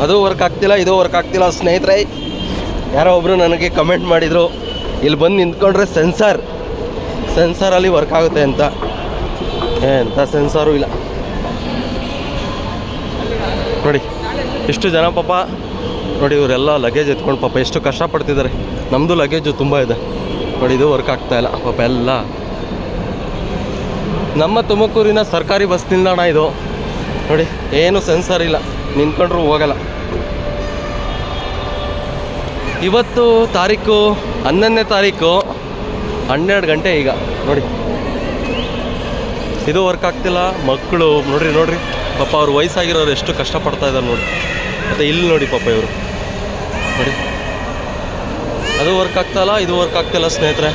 ಅದು ವರ್ಕ್ ಆಗ್ತಿಲ್ಲ, ಇದು ವರ್ಕ್ ಆಗ್ತಿಲ್ಲ. ಸ್ನೇಹಿತರೆ, ಯಾರೋ ಒಬ್ಬರು ನನಗೆ ಕಮೆಂಟ್ ಮಾಡಿದರು, ಇಲ್ಲಿ ಬಂದು ನಿಂತ್ಕೊಂಡ್ರೆ ಸೆನ್ಸಾರಲ್ಲಿ ವರ್ಕ್ ಆಗುತ್ತೆ ಅಂತ. ಎಂಥ ಸೆನ್ಸಾರು ಇಲ್ಲ ನೋಡಿ. ಎಷ್ಟು ಜನ ಪಾಪ ನೋಡಿ, ಇವರೆಲ್ಲ ಲಗೇಜ್ ಎತ್ಕೊಂಡು ಪಾಪ ಎಷ್ಟು ಕಷ್ಟಪಡ್ತಿದ್ದಾರೆ. ನಮ್ಮದು ಲಗೇಜು ತುಂಬ ಇದೆ ನೋಡಿ. ಇದು ವರ್ಕ್ ಆಗ್ತಾಯಿಲ್ಲ ಪಾಪ ಎಲ್ಲ. ನಮ್ಮ ತುಮಕೂರಿನ ಸರ್ಕಾರಿ ಬಸ್ ನಿಲ್ದಾಣ ಇದು ನೋಡಿ. ಏನು ಸೆನ್ಸರ್ ಇಲ್ಲ, ನಿಂತ್ಕೊಂಡ್ರೂ ಹೋಗಲ್ಲ. ಇವತ್ತು ತಾರೀಕು 11ನೇ ತಾರೀಕು 12 ಗಂಟೆ ಈಗ ನೋಡಿ. ಇದು ವರ್ಕ್ ಆಗ್ತಿಲ್ಲ. ಮಕ್ಕಳು ನೋಡ್ರಿ ಪಾಪ, ಅವ್ರು ವಯಸ್ಸಾಗಿರೋರು ಎಷ್ಟು ಕಷ್ಟಪಡ್ತಾ ಇದ್ದಾರೆ ನೋಡಿ. ಮತ್ತು ಇಲ್ಲಿ ನೋಡಿ ಪಾಪ ಇವರು ನೋಡಿ, ಅದು ವರ್ಕ್ ಆಗ್ತಾಯಿಲ್ಲ, ಇದು ವರ್ಕ್ ಆಗ್ತಿಲ್ಲ ಸ್ನೇಹಿತರೆ.